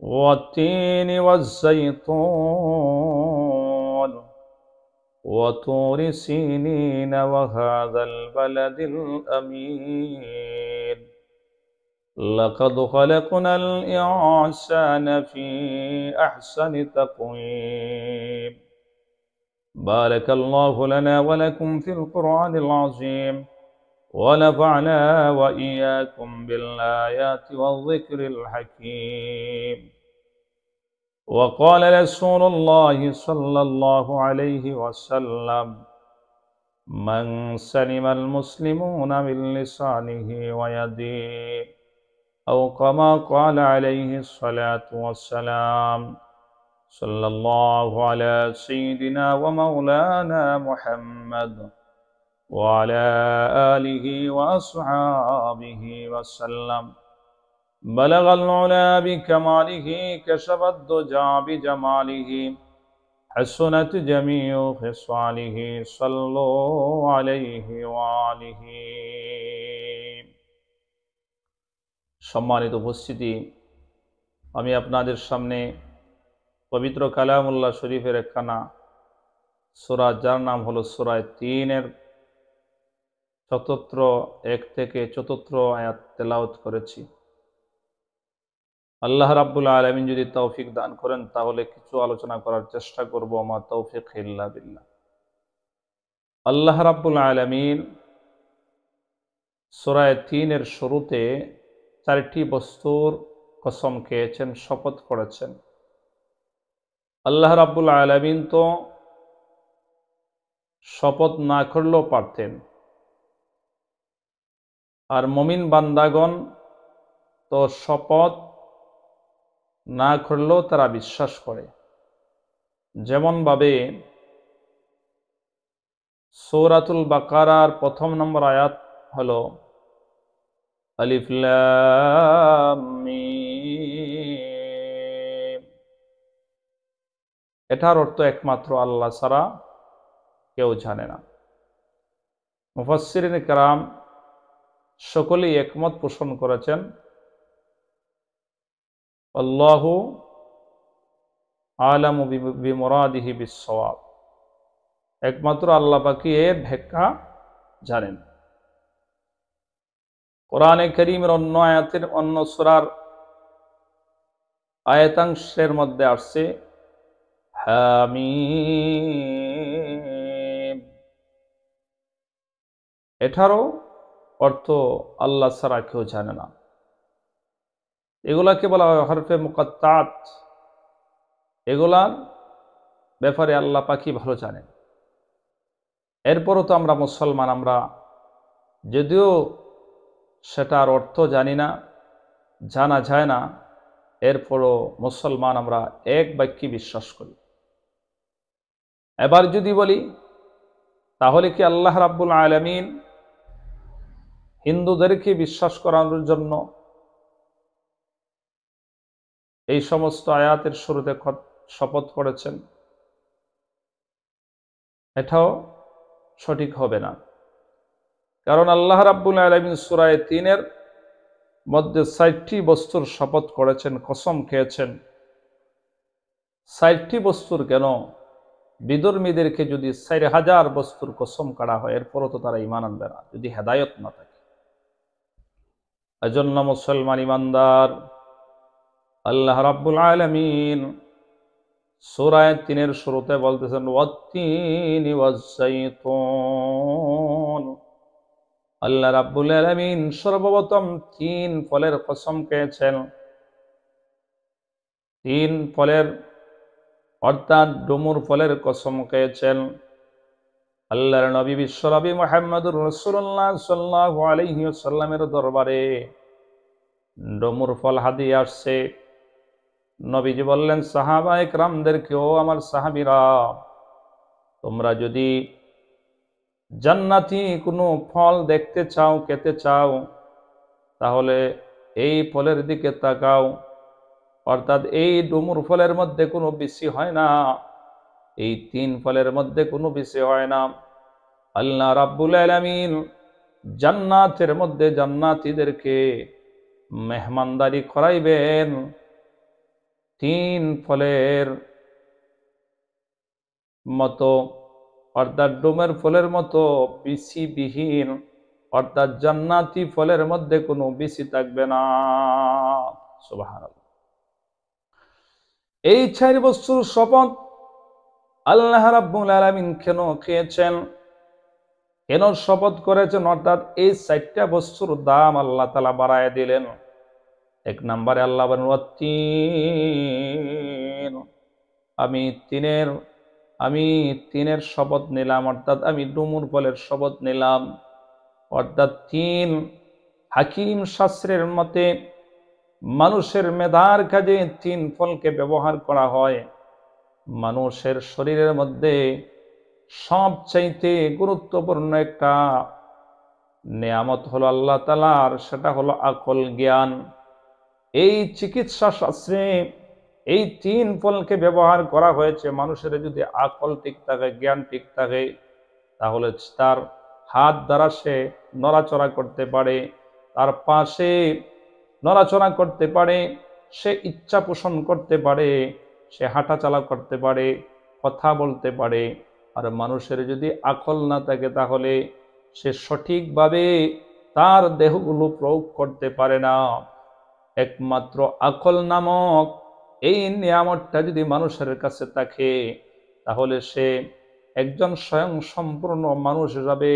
والتين والزيتون وطور سينين وهذا البلد الأمين لقد خلقنا الإنسان في أحسن تقويم بارك الله لنا ولكم في القرآن العظيم ونفعنا وإياكم بالآيات والذكر الحكيم وقال رسول الله صلى الله عليه وسلم من سلم المسلمون من لسانه ويده أو كما قال عليه الصلاة والسلام صلى الله على سيدنا ومولانا محمد وعلى آله وأصحابه وسلم بلغ العلا بكماله كشف الدجى بجماله حسنت جميع خصاله صلوا عليه وآله সম্মানিত উপস্থিতি, আমি আপনাদের সামনে পবিত্র কালামুল্লাহ শরীফের একখানা সূরা যার নাম হলো সূরা ৩-এর ১ থেকে ৪ আয়াত তেলাওয়াত করেছি। আল্লাহ রাব্বুল আলামিন যদি তৌফিক দান করেন তাহলে কিছু আলোচনা করার চেষ্টা করব। আমার তৌফিক ইল্লা বিল্লাহ। আল্লাহ রাব্বুল আলামিন সূরা ৩-এর শুরুতে ৪টি বস্তুর কসম খেয়েছেন, শপথ করেছেন। আল্লাহ রাব্বুল আলামিন তো শপথ না করলেও পারতেন, আর মুমিন বান্দাগণ তো শপথ না করলেও তারা বিশ্বাস করে। যেমনভাবে সূরাতুল বাকারার ১ম নম্বর আয়াত হলো আলিফ লাম মিম। এটার অর্থ একমাত্র আল্লাহ ছাড়া কেউ জানে না। মুফাসসিরিন কেরাম সকলেই একমত পোষণ করেছেন, আল্লাহু আলামু বিমুরাদিহি বিসসাওয়াব, একমাত্র আল্লাহ পাকই এর ব্যাখ্যা জানেন। কোরআনে কারীমের অন্য আয়াতের অন্য সূরার আয়াতাংশের মধ্যে আসছে হামিম। এটারও অর্থ আল্লাহ ছাড়া কেউ জানে না। এগুলাকে বলা হয় হরফে মুকাত্তাত। এগুলার ব্যাপারে আল্লাহ পাকই ভালো জানেন। এরপরও তো আমরা মুসলমান, আমরা যদিও সেটার অর্থ জানি না, জানা যায় না, এরপরও মুসলমান আমরা এক বাক্যে বিশ্বাস করি। এবার যদি বলি তাহলে কি আল্লাহ রাব্বুল আলামিন হিন্দুদেরকে বিশ্বাস করানোর জন্য এই সমস্ত আয়াতের শুরুতে শপথ করেছেন? এটাও সঠিক হবে না, কারণ আল্লাহ রাব্বুল আলামিন সূরা ৩-এর মধ্যে ৬০টি বস্তুর শপথ করেছেন, কসম খেয়েছেন। ৬০টি বস্তুর কেন, বিধর্মীদেরকে যদি ৪,০০০ বস্তুর কসম কাটা হয় এরপরও তো তারা ঈমান আনবে না যদি হেদায়েত না থাকে। এজন্য মুসলমান ঈমানদার আল্লাহ রাব্বুল আলামিন সূরা ৩-এর শুরুতে বলতেছেন ওয়াত-তিনি ওয়াজ-যাইতুন। আল্লাহ রাব্বুল আলামিন সর্বপ্রথম ৩ ফলের কসম খেয়েছেন। ৩ ফলের অর্থাৎ ডুমুর ফলের কসম খেয়েছেন। আল্লাহর নবী বিশ্বনবী মুহাম্মদুর রাসূলুল্লাহ সাল্লাল্লাহু আলাইহি ওয়াসাল্লামের দরবারে ডুমুর ফল হাদিয়া আসছে। নবীজি বললেন সাহাবায়ে কেরামদেরকে, ও আমার সাহাবীরা, তোমরা যদি জান্নাতি কোনো ফল দেখতে চাও, খেতে চাও, তাহলে এই ফলের দিকে তাকাও। অর্থাৎ এই ডুমুর ফলের মধ্যে কোনো বিসি হয় না, এই ৩ ফলের মধ্যে কোনো বিসি হয় না। আল্লাহ রাব্বুল আলামিন জান্নাতের মধ্যে জান্নাতীদেরকে মেহমানদারি করাইবেন। তিন ফলের মতো, অর্থাৎ ডোমের ফলের মতো বিচিবিহীন, অর্থাৎ জান্নাতি ফলের মধ্যে কোনো বিচি থাকবে না। সুবহানাল্লাহ। এই 4 বস্তুর শপথ আল্লাহ রাব্বুল আলামিন কেন খেয়েছেন, কেন শপথ করেছেন, অর্থাৎ এই 4টা বস্তুর দাম আল্লাহ তাআলা বাড়ায় দিলেন। এক নম্বরে আল্লাহ বলেন ওয়াত্তিন, আমি তিনের শপথ নিলাম, অর্থাৎ আমি ডুমুর ফলের শপথ নিলাম। অর্থাৎ তিন হাকিম শাস্ত্রের মতে মানুষের মেধার কাজে 3 ফলকে ব্যবহার করা হয়। মানুষের শরীরের মধ্যে সবচাইতে গুরুত্বপূর্ণ একটা নেয়ামত হলো আল্লাহ তাআলার, সেটা হলো আকল, জ্ঞান। এই চিকিৎসা শাস্ত্রে এই 3 ফলকে ব্যবহার করা হয়েছে। মানুষের যদি আকল ঠিক থাকে, জ্ঞান ঠিক থাকে, তাহলে তার হাত দ্বারা সে নড়াচড়া করতে পারে, তার পাশে নড়াচড়া করতে পারে, সে ইচ্ছা পোষণ করতে পারে, সে হাঁটাচলা করতে পারে, কথা বলতে পারে। আর মানুষের যদি আকল না থাকে, তাহলে সে সঠিকভাবে তার দেহগুলো প্রয়োগ করতে পারে না। একমাত্র আকল নামক এই নিয়ামতটা যদি মানুষের কাছে থাকে, তাহলে সে একজন স্বয়ং সম্পূর্ণ মানুষ হিসাবে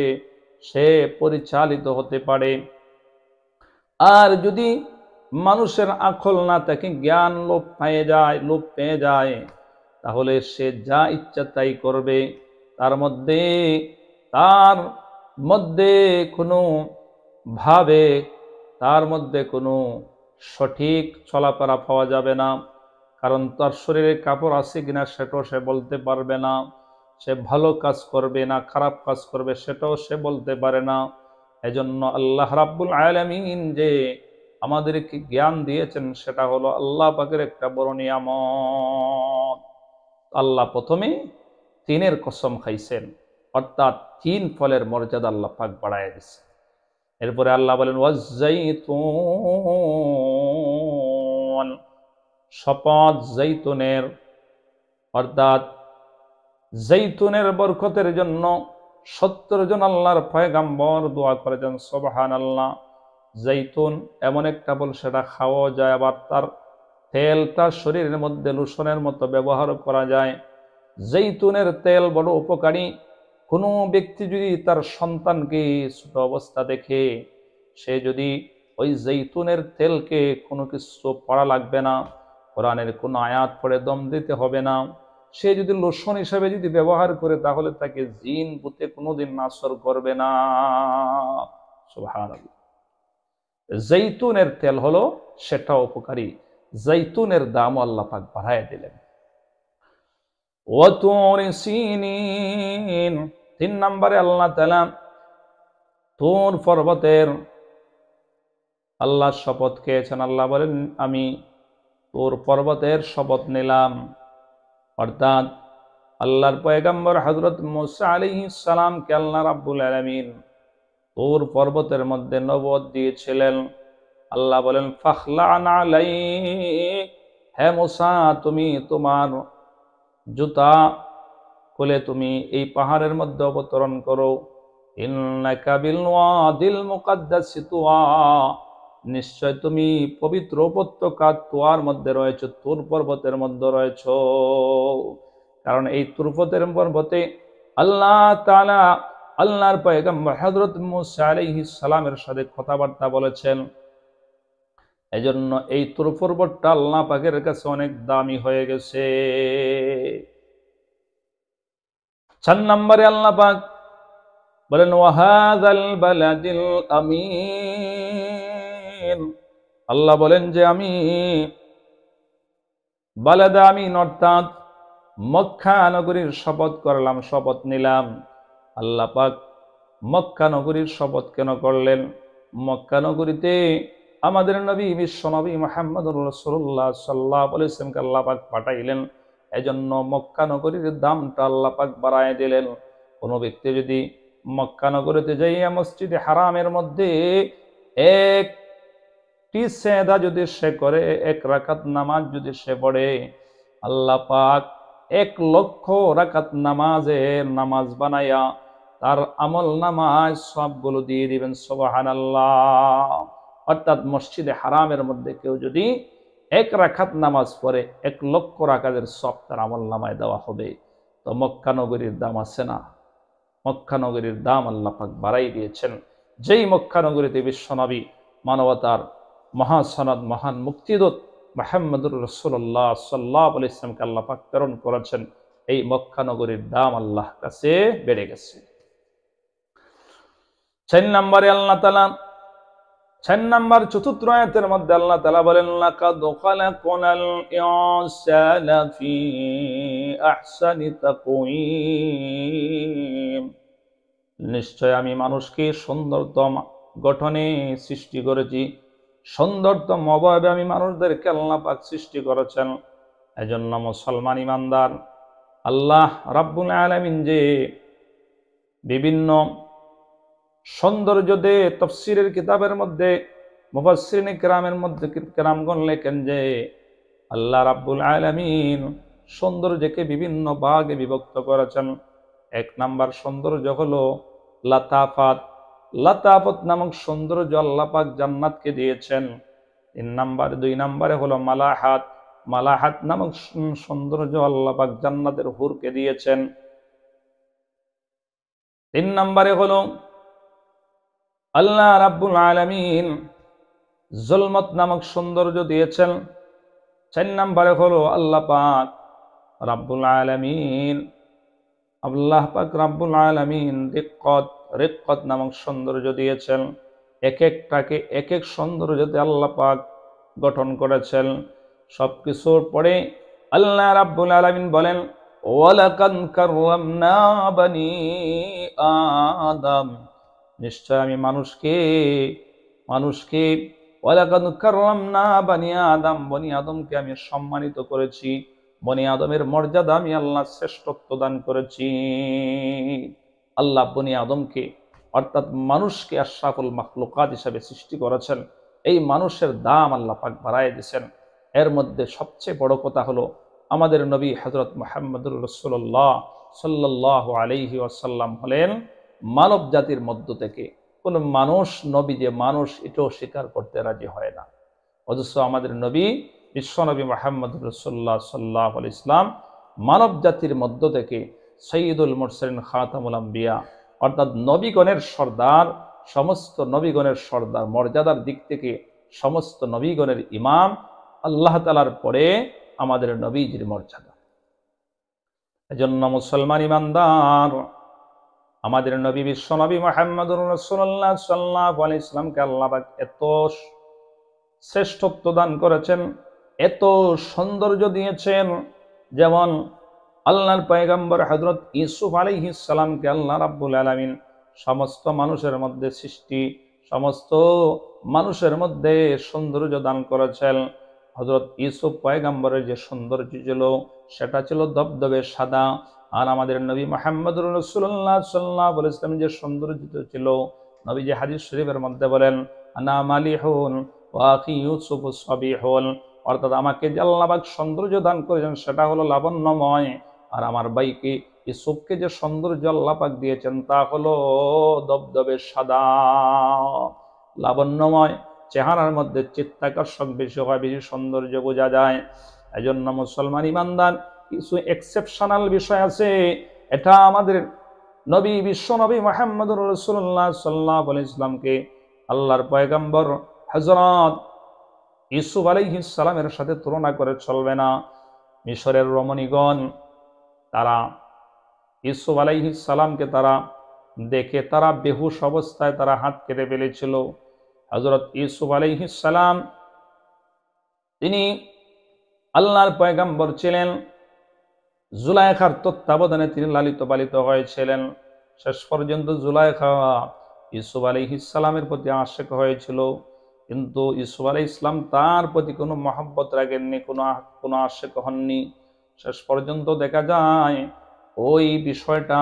সে পরিচালিত হতে পারে। আর যদি মানুষের আকল না থাকে, জ্ঞান লোপ পেয়ে যায়, তাহলে সে যা ইচ্ছা তাই করবে। তার মধ্যে কোনো ভাবে তার মধ্যে কোনো সঠিক চলাফেরা পাওয়া যাবে না। কারণ তার শরীরে কাপড় আছে কিনা সেটাও সে বলতে পারবে না, সে ভালো কাজ করবে না খারাপ কাজ করবে সেটাও সে বলতে পারে না। এজন্য আল্লাহ রাব্বুল আলামিন যে আমাদেরকে জ্ঞান দিয়েছেন, সেটা হলো আল্লাহ পাকের একটা বড় নিয়ামত। আল্লাহ প্রথমে 3-এর কসম খাইছেন, অর্থাৎ 3 ফলের মর্যাদা আল্লাহ পাক বাড়ায় দিয়েছে। এরপরে আল্লাহ বলেন ওয়াজ্জাইতুন, শপথ জৈতুনের, অর্থাৎ জৈতুনের বরকতের জন্য 70 জন আল্লাহর পয়গাম্বর দোয়া করেছেন সুবহানাল্লাহ। জৈতুন এমন একটা ফল, সেটা খাওয়া যায়, আবার তার তেলটা শরীরের মধ্যে লোশনের মতো ব্যবহার করা যায়। জৈতুনের তেল বড় উপকারী। কোনো ব্যক্তি যদি তার সন্তানকে ছোট অবস্থা দেখে, সে যদি ওই জৈতুনের তেলকে কোনো কিছু পড়া লাগবে না, কোরআনের কোনো আয়াত পড়ে দম দিতে হবে না, সে যদি লোশন হিসাবে যদি ব্যবহার করে, তাহলে তাকে জিন ভূতে কোনোদিন নাসর করবে না। সুবহানাল্লাহ। জৈতুনের তেল হলো সেটা উপকারী। জৈতুনের দাম আল্লাহ পাক বাড়ায় দিলেন। ওয়াতুর সিনিন, 3 নম্বরে আল্লাহ তাআলা তুর পর্বতের আল্লাহ শপথ খেয়েছেন। আল্লাহ বলেন আমি তুর পর্বতের শপথ নিলাম। অর্থাৎ আল্লাহর পয়গম্বর হযরত মূসা আলাইহিস সালামকে আল্লাহ রাব্বুল আলামিন তুর পর্বতের মধ্যে নবুয়ত দিয়েছিলেন। আল্লাহ বলেন ফাখলা'ন আলাইক, হে মূসা তুমি তোমার জুতা খুলে তুমি এই পাহাড়ের মধ্যে অবতরণ করো। ইন্নাকা বিল ওয়াদিল মুকাদ্দাসি তুয়া, নিশ্চয় তুমি পবিত্র উপত্যকা তুয়ার মধ্যে রয়েছে, তুর পর্বতের মধ্যে রয়েছে। কারণ এই তুর পর্বতে আল্লাহ তাআলা আল্লাহর পয়গম্বর হযরত মূসা আলাইহিস সালামের সাথে কথাবার্তা বলেছেন। এজন্য এই তুর পর্বতটা আল্লাহ পাকের কাছে অনেক দামি হয়ে গেছে। 4 নম্বরে আল্লাহ পাক বলেন ওয়াহাযাল বালাদিল আমিন, আল্লাহ বলেন যে আমি বালাদ আমিন, অর্থাৎ মক্কা নগরীর শপথ করলাম, শপথ নিলাম। আল্লাহ পাক মক্কা নগরীর শপথ কেন করলেন? মক্কা নগরীতে আমাদের নবী বিশ্ব নবী মুহাম্মদুর রাসূলুল্লাহ সাল্লাল্লাহু আলাইহি ওয়াসাল্লামকে আল্লাহ পাক পাঠাইলেন। এজন্য মক্কা নগরীর দামটা আল্লাহ পাক বাড়ায় দিলেন। কোনো ব্যক্তি যদি মক্কা নগরীতে যাইয়া মসজিদে হারামের মধ্যে এক একটি সেজদা যদি সে করে, 1 রাকাত নামাজ যদি সে পড়ে, আল্লাহ পাক 1,00,000 রাকাত নামাজ বানায়া তার আমল নামায় সবগুলো দিয়ে দিবেন। সুবহানাল্লাহ। অর্থাৎ মসজিদে হারামের মধ্যে কেউ যদি 1 রাকাত নামাজ পড়ে, 1,00,000 রাকাতের সব তার আমল নামায় দেওয়া হবে। তো মক্কা নগরীর দাম আছে না? মক্কা নগরীর দাম আল্লাহ পাক বাড়াই দিয়েছেন। যেই মক্কা নগরীতে বিশ্বনবী মানবতার মহাসনদ মহান মুক্তিদূত মুহাম্মদুর রাসূলুল্লাহ সাল্লাল্লাহু আলাইহি ওয়াসাল্লামকে আল্লাহ পাক প্রেরণ করেছেন, এই মক্কা নগরীর দাম আল্লাহর কাছে বেড়ে গেছে। 4 নম্বরে আল্লাহ তাআলা 4 নম্বর চতুর্থ আয়াতের মধ্যে আল্লাহ তাআলা বলেন, লাকাদ খালাকনাল ইনসানা ফি আহসানি তাকওয়িম। নিশ্চয় আমি মানুষকে সুন্দরতম গঠনে সৃষ্টি করেছি, সুন্দরতম অবয়বে আমি মানুষদেরকে আল্লাহ পাক সৃষ্টি করেছেন। এজন্য মুসলমান ইমানদার, আল্লাহ রাব্বুল আলামিন যে বিভিন্ন সৌন্দর্য দিয়ে তাফসীরের কিতাবের মধ্যে মুফাসসিরিন কিরামের মধ্যে কিরামগণ লেখেন যে আল্লাহ রাব্বুল আলামিন সৌন্দর্যকে বিভিন্ন ভাগে বিভক্ত করেছেন। 1 নাম্বার সৌন্দর্য হলো লাতাফাত। লাতাফত নামক সৌন্দর্য আল্লাহ পাক জান্নাতকে দিয়েছেন। 2 নম্বরে হলো মালাহাত। মালাহাত নামক সৌন্দর্য আল্লাহ পাক জান্নাতের হুরকে দিয়েছেন। 3 নম্বরে হলো আল্লাহ রাব্বুল আলামিন জুলমত নামক সৌন্দর্য দিয়েছেন। 4 নম্বরে হলো আল্লাহ পাক রাব্বুল আলামিন রিক্কত নামক সৌন্দর্য দিয়েছেন। এক একটাকে এক এক সৌন্দর্যতে আল্লাহ পাক গঠন করেছেন। সবকিছুর পরে আল্লাহ রাব্বুল আলামিন বলেন, ওয়ালাকাদ কাররামনা বানি আদম। নিশ্চয় আমি মানুষকে ওয়ালাকাদ কাররামনা বানি আদম, বনি আদমকে আমি সম্মানিত করেছি। বনি আদমের মর্যাদা আমি আল্লাহ শ্রেষ্ঠত্ব দান করেছি। আল্লাহ বনি আদমকে অর্থাৎ মানুষকে আশরাফুল মাখলুকাত হিসেবে সৃষ্টি করেছেন। এই মানুষের দাম আল্লাহ পাক বাড়ায় দিয়েছেন। এর মধ্যে সবচেয়ে বড় কথা হলো আমাদের নবী হযরত মুহাম্মদুর রাসূলুল্লাহ সাল্লাল্লাহু আলাইহি ওয়াসাল্লাম হলেন মানব জাতির মধ্য থেকে কোন মানুষ নবী যে মানুষ এটাও স্বীকার করতে রাজি হয় না। অথচ আমাদের নবী বিশ্বনবী মুহাম্মদুর রাসূলুল্লাহ সাল্লাল্লাহু আলাইহি ওয়াসাল্লাম মানব জাতির মধ্য থেকে সাইয়্যিদুল মুরসালিন খাতামুল আম্বিয়া অর্থাৎ নবীগণের সর্দার, সমস্ত নবীগণের সর্দার, মর্যাদার দিক থেকে সমস্ত নবীগণের ইমাম, আল্লাহ তাআলার পরে আমাদের নবীজির মর্যাদা। এজন্য মুসলমান ইমানদার, আমাদের নবী বিশ্বনবী মুহাম্মদুর রাসূলুল্লাহ সাল্লাল্লাহু আলাইহি ওয়াসাল্লামকে আল্লাহ পাক এত শ্রেষ্ঠত্ব দান করেছেন, এত সৌন্দর্য দিয়েছেন। যেমন আল্লাহর পয়গম্বর হযরত ইউসুফ আলাইহিস সালামকে আল্লাহ রাব্বুল আলামিন সমস্ত মানুষের মধ্যে সৃষ্টি, সমস্ত মানুষের মধ্যে সৌন্দর্য দান করেছেন। হযরত ইউসুফ পয়গম্বরের যে সৌন্দর্য ছিল সেটা ছিল দবদবে সাদা। আর আমাদের নবী মুহাম্মদুর রাসূলুল্লাহ সাল্লাল্লাহু আলাইহি ওয়াসাল্লাম যে সৌন্দর্য ছিল, নবী যে হাদিস শরীফের মধ্যে বলেন, আনা মালিহুন ওয়া আখি ইউসুফ সাবিহুন, অর্থাৎ আমাকে যে আল্লাহ পাক সৌন্দর্য দান করেছেন সেটা হলো লাবণ্যময়, আর আমার ভাইকে ইউসুফকে যে সৌন্দর্য আল্লাহ পাক দিয়েছেন তা হলো দবদবে সাদা, লাবণ্যময়। চেহারার মধ্যে চিত্তাকর্ষক বেশি হয়, বেশি সৌন্দর্য বোঝা যায়। এজন্য মুসলমান ইমানদার, কিছু এক্সেপশনাল বিষয় আছে। এটা আমাদের নবী বিশ্বনবী মুহাম্মদুর রাসূলুল্লাহ সাল্লাল্লাহু আলাইহি ওয়াসাল্লামকে আল্লাহর পয়গম্বর হযরত ইউসুফ আলাইহিস সালামের সাথে তুলনা করে চলবে না। মিশরের রমণীগণ তারা ইউসুফ আলাইহিস সালামকে তারা দেখে তারা বেহুশ অবস্থায় তারা হাত কেটে ফেলেছিল। হযরত ইউসুফ আলাইহিস সালাম তিনি আল্লাহর পয়গম্বর ছিলেন, জুলাইখার তত্ত্বাবধানে তিনি লালিত পালিত হয়েছিলেন। শেষ পর্যন্ত জুলাইখা ইউসুফ আলাইহিস সালামের প্রতি আশিক হয়েছিল, কিন্তু ইউসুফ আলাইহিস সালাম তার প্রতি কোনো মহব্বত রাখেননি, কোনো আশিক হননি। শেষ পর্যন্ত দেখা যায় ওই বিষয়টা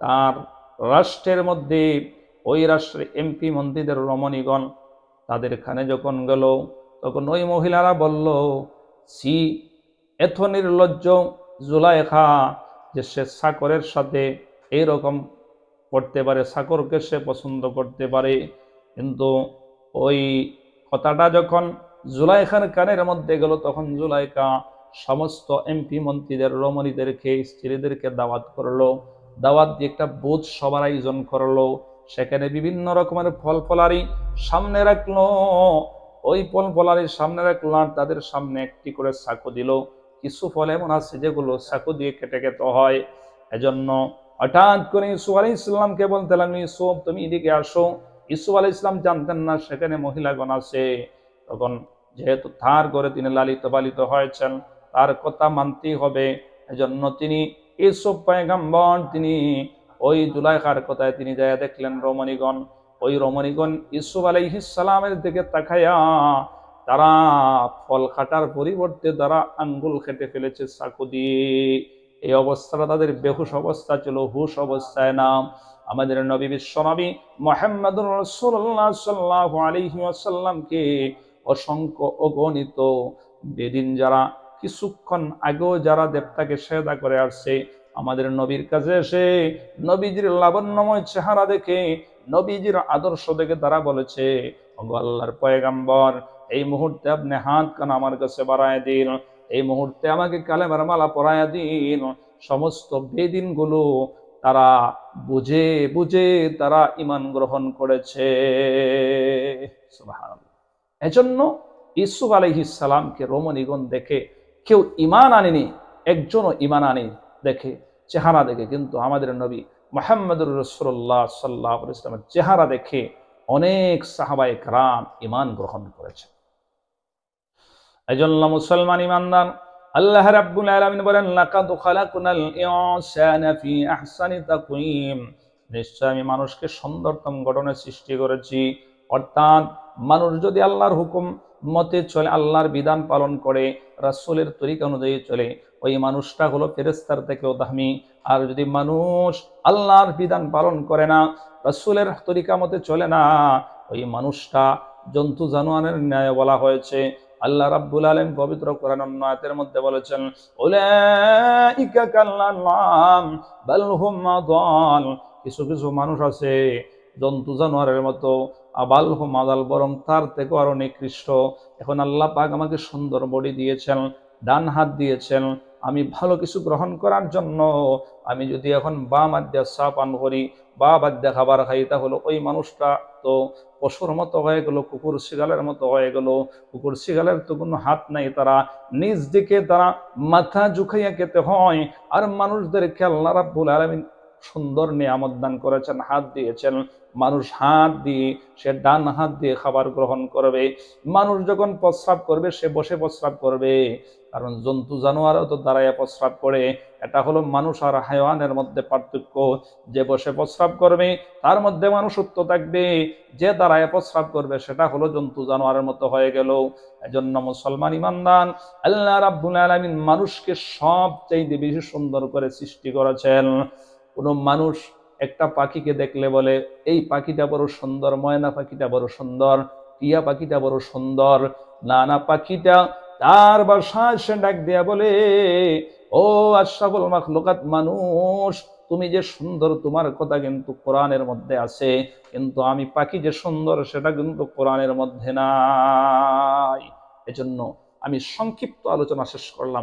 তার রাষ্ট্রের মধ্যে, ওই রাষ্ট্রের এমপি মন্ত্রীদের রমণীগণ তাদের খানে যখন গেল তখন ওই মহিলারা বলল, সি, এত নির্লজ্জ জুলাইখা যে সে চাকরের সাথে এইরকম করতে পারে, চাকরকে সে পছন্দ করতে পারে। কিন্তু ওই কথাটা যখন জুলাইখার কানের মধ্যে গেল তখন জুলাইখা সমস্ত এমপি মন্ত্রীদের, রমণীদেরকে, স্ত্রীদেরকে দাওয়াত করলো। দাওয়াত দিয়ে একটা ভোজ সভার আয়োজন করলো। সেখানে বিভিন্ন রকমের ফল ফলারি সামনে রাখলো। ওই ফল ফলারির সামনে রাখলো আর তাদের সামনে একটি করে চাকু দিল। কিছু ফল এমন আছে যেগুলো চাকু দিয়ে কেটে খেতে হয়। এজন্য হঠাৎ করে ইউসুফ আলাইহিস সালামকে বলতে লাগলো, ইউসুফ তুমি এদিকে আসো। ইউসুফ আলাইহিস সালাম জানতেন না সেখানে মহিলাগণ আছে। তখন যেহেতু তার ঘরে তিনি লালিত পালিত হয়েছেন, তার কথা মানতেই হবে। এজন্য তিনি ইউসুফ পয়গম্বর তিনি ওই জুলাইখার কথায় তিনি যায় দেখলেন রমণীগণ, ওই রমণীগণ ইউসুফ আলাইহিস সালামের দিকে তাকায়া তারা ফল কাটার পরিবর্তে তারা আঙ্গুল কেটে ফেলেছে চাকু দিয়ে। এই অবস্থাটা তাদের বেহুশ অবস্থা ছিল, হুশ অবস্থায় না। আমাদের নবী বিশ্বনবী মুহাম্মদুর রাসূলুল্লাহ সাল্লাল্লাহু আলাইহি ওয়াসাল্লামকে অসংখ্য অগণিত বেদিন যারা কিছুক্ষণ আগেও যারা দেবতাকে সেজদা করে আসছে, আমাদের নবীর কাছে এসে নবীজির লাবণ্যময় চেহারা দেখে, নবীজির আদর্শ দেখে তারা বলেছে, ওগো আল্লাহর পয়গম্বর, এই মুহূর্তে আপনি হাত কান আমার কাছে বাড়ায় দিন, এই মুহূর্তে আমাকে কালেমার মালা পরায়া দিন। সমস্ত বেদিন গুলো তারা বুঝে বুঝে তারা ঈমান গ্রহণ করেছে। সুবহানাল্লাহ। এজন্য ইউসুফ আলাইহিস সালামকে রমণীগণ দেখে কেউ ঈমান আনেনি, একজনও ঈমান আনেনি দেখে, চেহারা দেখে। কিন্তু আমাদের নবী মুহাম্মদুর রাসূলুল্লাহ সাল্লাল্লাহু আলাইহি ওয়াসাল্লামের চেহারা দেখে অনেক সাহাবায়ে কেরাম ঈমান গ্রহণ করেছে। এজন্য মুসলমান ঈমানদার, আল্লাহ রাব্বুল আলামিন বলেন, লাকাদ খালাকনাল ইনসানা ফি আহসানি তাকওয়িম, নিশ্চয় আমি মানুষকে সুন্দরতম গঠনে সৃষ্টি করেছি। অর্থাৎ মানুষ যদি আল্লাহর হুকুম মতে চলে, আল্লাহর বিধান পালন করে, রাসূলের তরিকা অনুযায়ী চলে, ওই মানুষটা হলো ফেরেশতার থেকেও দামি। আর যদি মানুষ আল্লাহর বিধান পালন করে না, রাসূলের তরিকা মতে চলে না, ওই মানুষটা জন্তু জানোয়ারের ন্যায় বলা হয়েছে। আল্লাহ রাব্বুল আলামিন পবিত্র কোরআন আয়াতের মধ্যে বলেছেন, উলাইকা কাল্লাম বাল হুম আদাল, কিছু কিছু মানুষ আছে জন্তু জানোয়ারের মতো, আবাল হুম আদাল, বরং তার থেকে আরো নিকৃষ্ট। এখন আল্লাহ পাক আমাকে সুন্দর বডি দিয়েছেন, ডান হাত দিয়েছেন, আমি ভালো কিছু গ্রহণ করার জন্য আমি যদি এখন বাম হাত দিয়ে চা পান করি, বা বাদ দিয়ে খাবার খাই, তাহলে ওই মানুষটা তো পশুর মতো হয়ে গেল, কুকুর শিগালের মতো হয়ে গেল। কুকুর শিগালের তো কোনো হাত নাই, তারা নিজ দিকে তারা মাথা ঝুঁকাইয়া খেতে হয়। আর মানুষদেরকে আল্লাহ রাব্বুল আলামিন সুন্দর নিয়ামত দান করেছেন, হাত দিয়েছেন। মানুষ হাত দিয়ে, সে ডান হাত দিয়ে খাবার গ্রহণ করবে। মানুষ যখন প্রস্রাব করবে সে বসে প্রস্রাব করবে, কারণ জন্তু জানোয়ারও তো দাঁড়াইয়া প্রস্রাব করে। এটা হলো মানুষ আর হায়াওয়ানের মধ্যে পার্থক্য। যে বসে প্রস্রাব করবে তার মধ্যে মানুষত্ব থাকবে, যে দাঁড়ায় প্রস্রাব করবে সেটা হলো জন্তু জানোয়ারের মতো হয়ে গেল। এজন্য মুসলমান ঈমানদার, আল্লাহ রাব্বুল আলামিন মানুষকে সবচেয়ে বেশি সুন্দর করে সৃষ্টি করেছেন। কোন মানুষ একটা পাখিকে দেখলে বলে, এই পাখিটা বড় সুন্দর, ময়না পাখিটা বড় সুন্দর, টিয়া পাখিটা বড় সুন্দর। না, পাখিটা তার বাসায় সে ডাক দেয়া বলে, ও আশরাফুল মাখলুকাত মানুষ, তুমি যে সুন্দর তোমার কথা কিন্তু কোরআনের মধ্যে আছে, কিন্তু আমি পাখি যে সুন্দর সেটা কিন্তু কোরআনের মধ্যে নাই। এজন্য আমি সংক্ষিপ্ত আলোচনা শেষ করলাম।